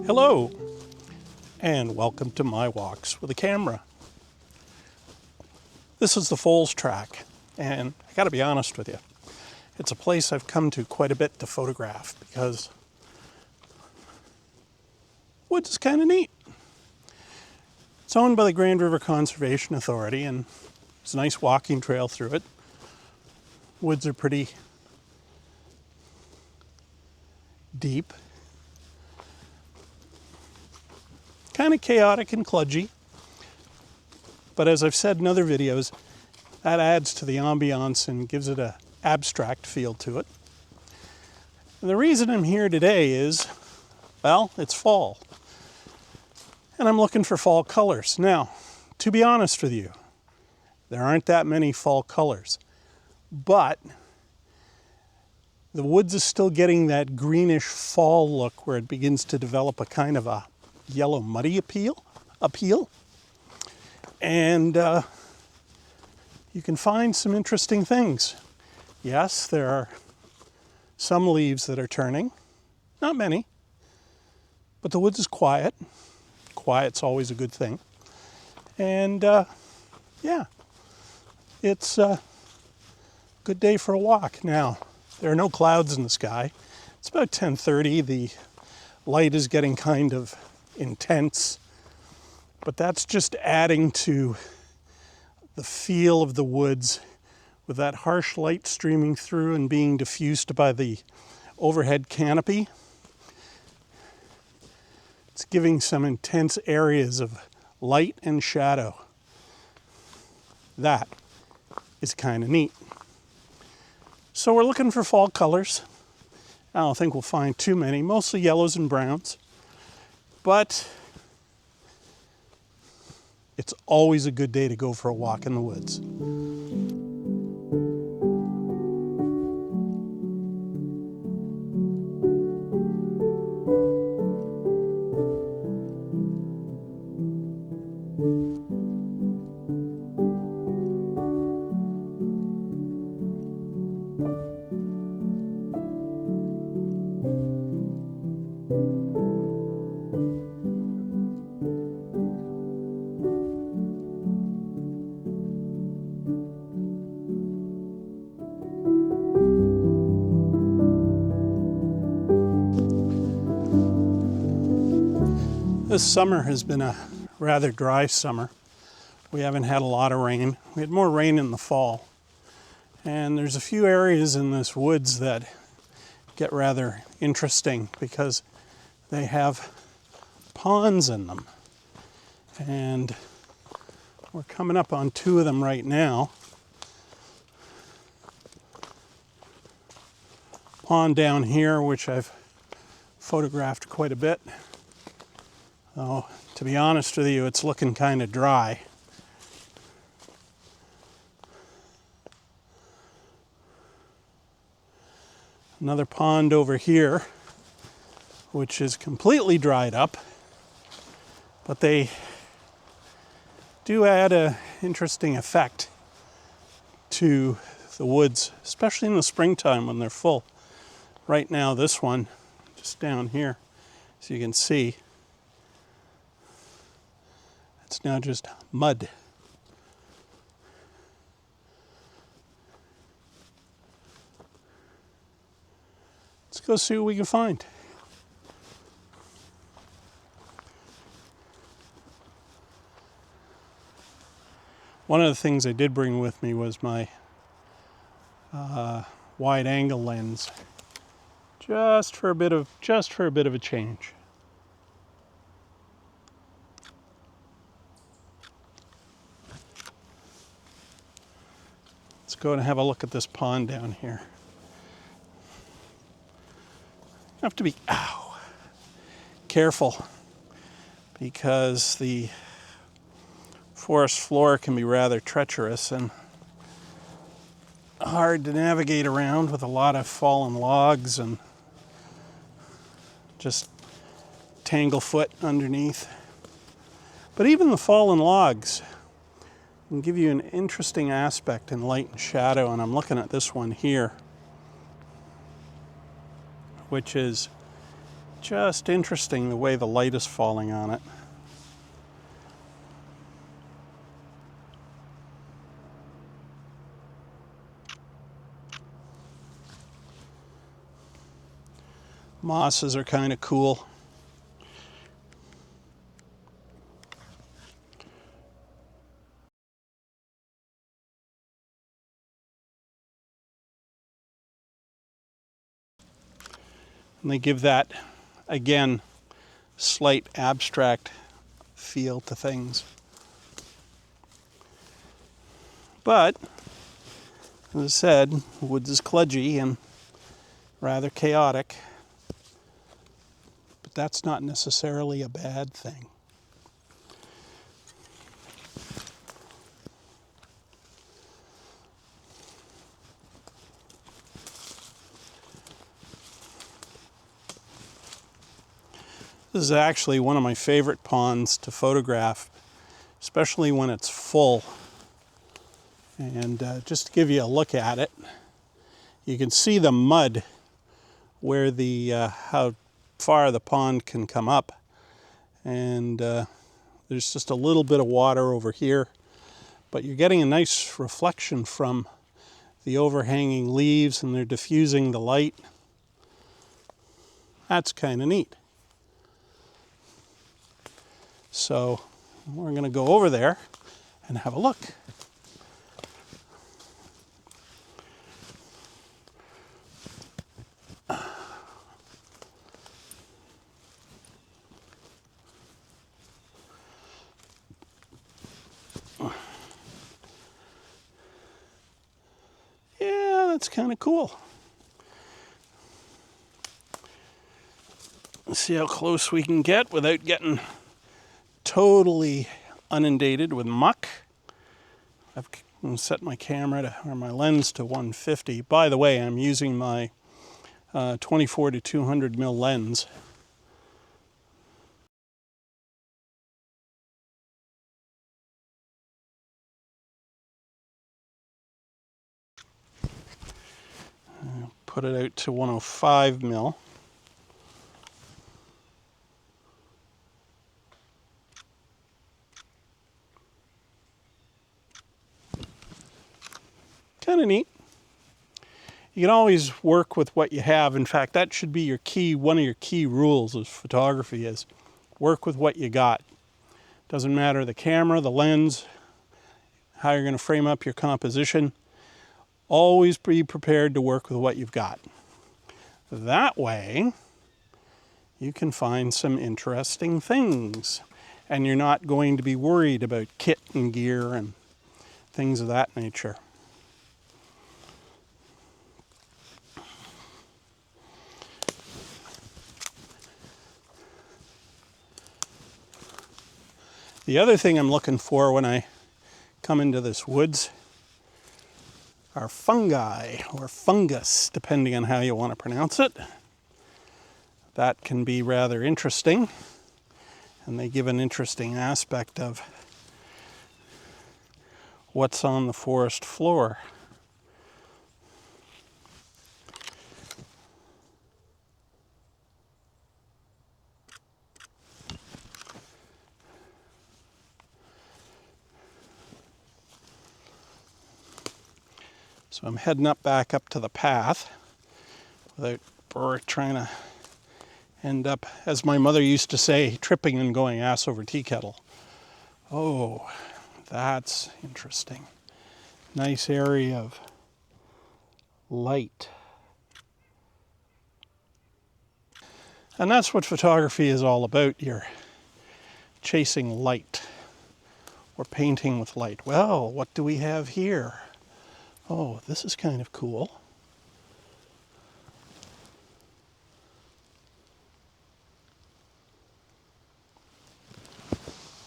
Hello, and welcome to my walks with a camera. This is the Foals Track, and I gotta be honest with you, it's a place I've come to quite a bit to photograph because woods is kind of neat. It's owned by the Grand River Conservation Authority, and there's a nice walking trail through it. Woods are pretty deep. Kind of chaotic and kludgy, but as I've said in other videos, that adds to the ambiance and gives it an abstract feel to it. And the reason I'm here today is, well, it's fall, and I'm looking for fall colors. Now, to be honest with you, there aren't that many fall colors, but the woods is still getting that greenish fall look where it begins to develop a kind of a yellow muddy appeal, and you can find some interesting things. Yes, there are some leaves that are turning, not many, but the woods is quiet. Quiet's always a good thing, and yeah, it's a good day for a walk. Now, there are no clouds in the sky. It's about 10:30. The light is getting kind of intense, but that's just adding to the feel of the woods with that harsh light streaming through and being diffused by the overhead canopy. It's giving some intense areas of light and shadow. That is kind of neat. So we're looking for fall colors. I don't think we'll find too many, mostly yellows and browns. But it's always a good day to go for a walk in the woods. This summer has been a rather dry summer. We haven't had a lot of rain. We had more rain in the fall. And there's a few areas in this woods that get rather interesting because they have ponds in them. And we're coming up on two of them right now. Pond down here, which I've photographed quite a bit. Oh, to be honest with you, it's looking kind of dry. Another pond over here, which is completely dried up, but they do add an interesting effect to the woods, especially in the springtime when they're full. Right now, this one, just down here, so you can see, it's now just mud. Let's go see what we can find. One of the things I did bring with me was my wide angle lens, just for a bit of a change. Let's go and have a look at this pond down here. You have to be careful because the forest floor can be rather treacherous and hard to navigate around with a lot of fallen logs and just tanglefoot underneath. But even the fallen logs can give you an interesting aspect in light and shadow, and I'm looking at this one here, which is Just interesting the way the light is falling on it. Mosses are kind of cool. And they give that, again, slight abstract feel to things. But, as I said, woods is kludgy and rather chaotic. But that's not necessarily a bad thing. This is actually one of my favorite ponds to photograph, especially when it's full. And just to give you a look at it, you can see the mud where how far the pond can come up. And there's just a little bit of water over here, but you're getting a nice reflection from the overhanging leaves, and they're diffusing the light. That's kind of neat. So we're going to go over there and have a look. Yeah, that's kind of cool. Let's see how close we can get without getting totally inundated with muck. I've set my camera or my lens to 150. By the way, I'm using my 24 to 200 mil lens. Put it out to 105 mil. Kind of neat. You can always work with what you have. In fact, that should be your key, one of your key rules of photography is work with what you got. Doesn't matter the camera, the lens, how you're going to frame up your composition. Always be prepared to work with what you've got. That way, you can find some interesting things. And you're not going to be worried about kit and gear and things of that nature. The other thing I'm looking for when I come into this woods are fungi or fungus, depending on how you want to pronounce it. That can be rather interesting, and they give an interesting aspect of what's on the forest floor. So I'm heading back up to the path without trying to end up, as my mother used to say, tripping and going ass over tea kettle. Oh, that's interesting. Nice area of light. And that's what photography is all about. You're chasing light or painting with light. Well, what do we have here? Oh, this is kind of cool.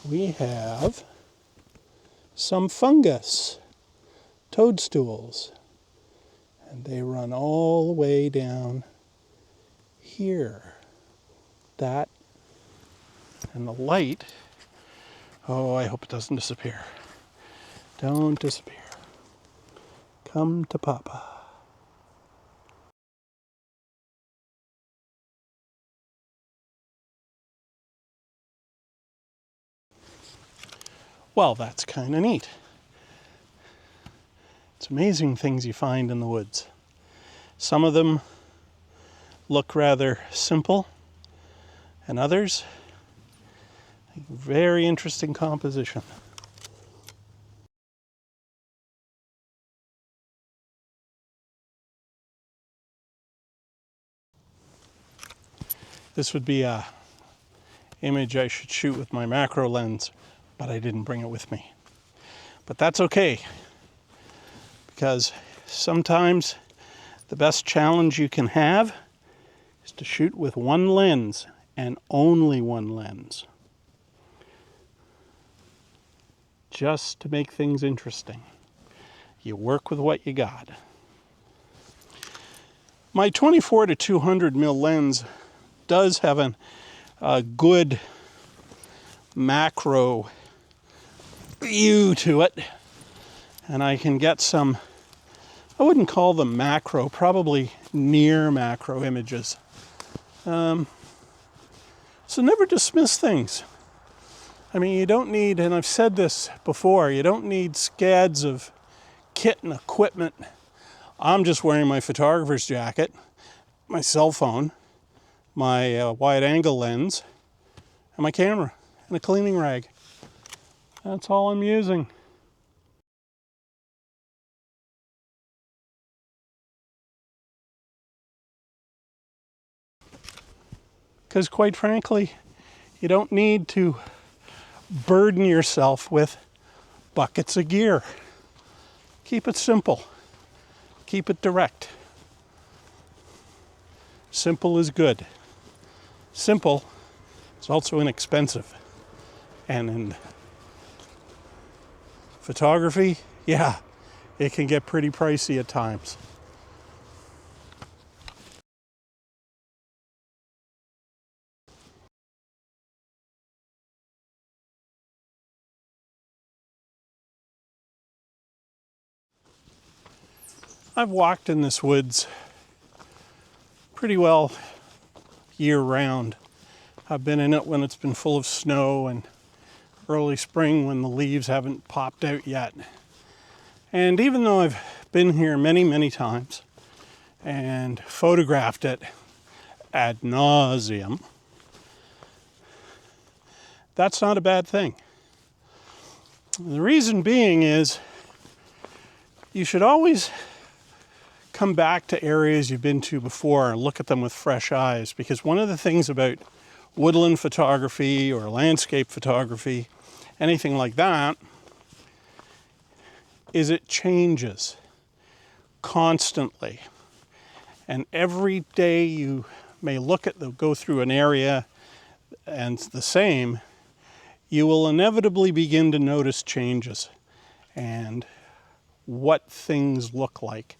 We have some fungus, toadstools, and they run all the way down here. That and the light. Oh, I hope it doesn't disappear. Don't disappear. Come to Papa. Well, that's kind of neat. It's amazing things you find in the woods. Some of them look rather simple, and others, very interesting composition. This would be a image I should shoot with my macro lens, but I didn't bring it with me. But that's okay, because sometimes the best challenge you can have is to shoot with one lens and only one lens, just to make things interesting. You work with what you got. My 24 to 200 mil lens does have a good macro view to it, and I can get some, I wouldn't call them macro, probably near macro images. So never dismiss things. I mean, you don't need, and I've said this before, you don't need scads of kit and equipment. I'm just wearing my photographer's jacket, my cell phone, my wide angle lens, and my camera, and a cleaning rag. That's all I'm using. Because quite frankly, you don't need to burden yourself with buckets of gear. Keep it simple. Keep it direct. Simple is good. Simple is also inexpensive. And in photography, yeah, it can get pretty pricey at times. I've walked in this woods pretty well year round. I've been in it when it's been full of snow and early spring when the leaves haven't popped out yet. And even though I've been here many, many times and photographed it ad nauseum, that's not a bad thing. The reason being is you should always come back to areas you've been to before and look at them with fresh eyes, because one of the things about woodland photography or landscape photography, anything like that, is it changes constantly. And every day you may go through an area and the same, you will inevitably begin to notice changes and what things look like.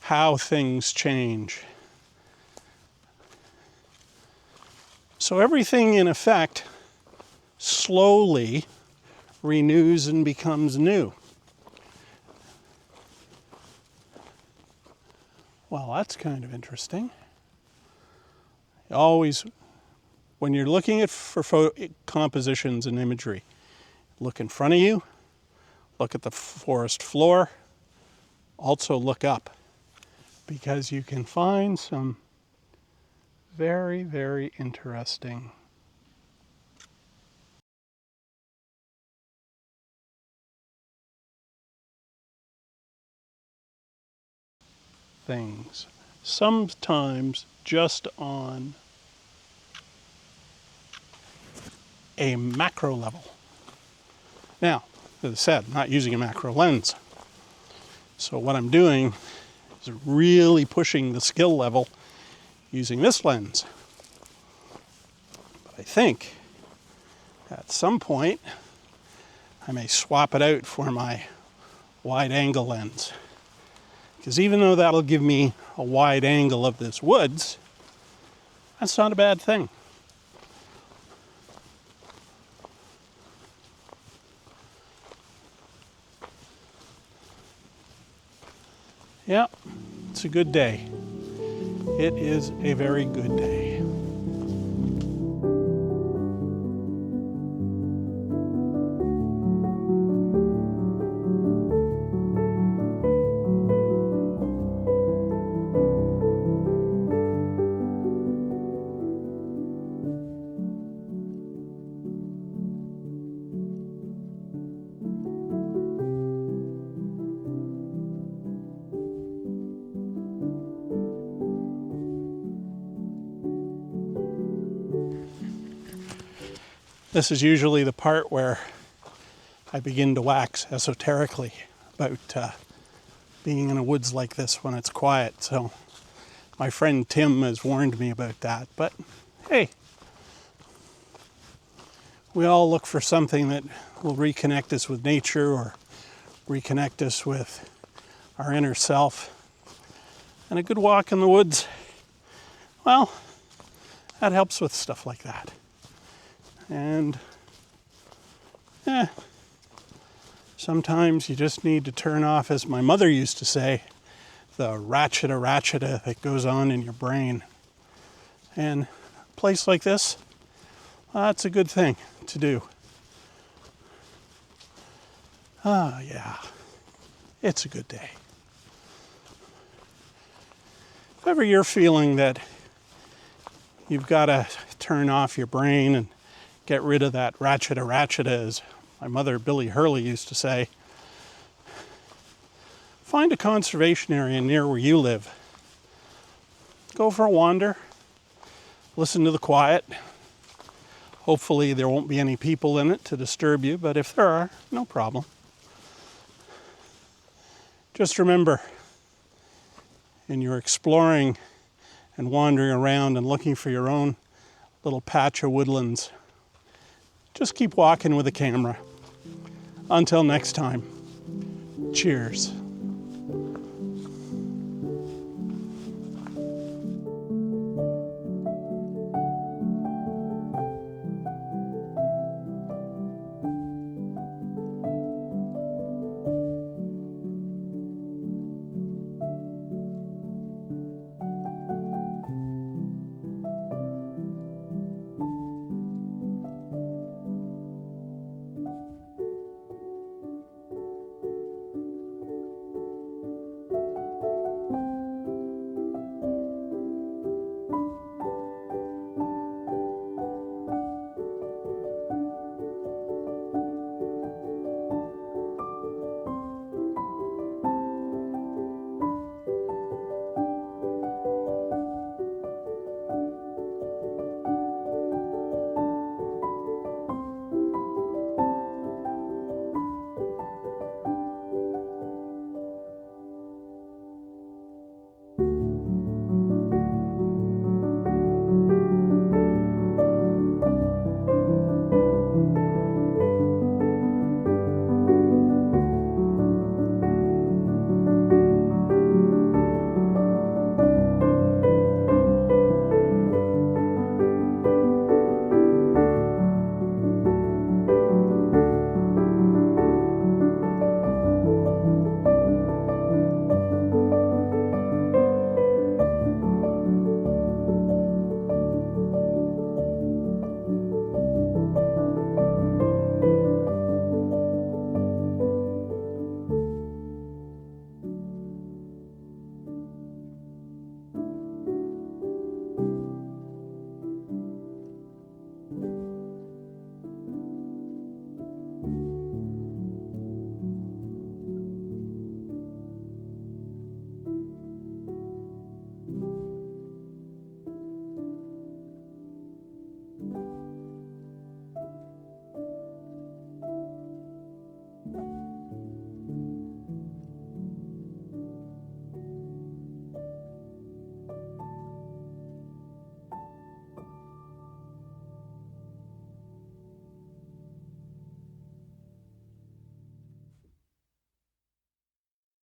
How things change. So everything in effect slowly renews and becomes new. Well, that's kind of interesting. Always, when you're looking at compositions and imagery, look in front of you, look at the forest floor, also look up, because you can find some very, very interesting things, sometimes just on a macro level. Now, as I said, I'm not using a macro lens. So what I'm doing is really pushing the skill level using this lens. But I think at some point I may swap it out for my wide angle lens. Because even though that'll give me a wide angle of this woods, that's not a bad thing. Yeah. it's a good day. It is a very good day. This is usually the part where I begin to wax esoterically about being in a woods like this when it's quiet. So my friend Tim has warned me about that. But hey, we all look for something that will reconnect us with nature or reconnect us with our inner self. And a good walk in the woods, well, that helps with stuff like that. And sometimes you just need to turn off, as my mother used to say, the ratcheta that goes on in your brain. And a place like this, well, that's a good thing to do. Yeah, it's a good day. If ever you're feeling that you've got to turn off your brain and get rid of that ratcheta, as my mother, Billy Hurley, used to say, find a conservation area near where you live. Go for a wander. Listen to the quiet. Hopefully there won't be any people in it to disturb you, but if there are, no problem. Just remember, in your exploring and wandering around and looking for your own little patch of woodlands, just keep walking with the camera. Until next time, cheers.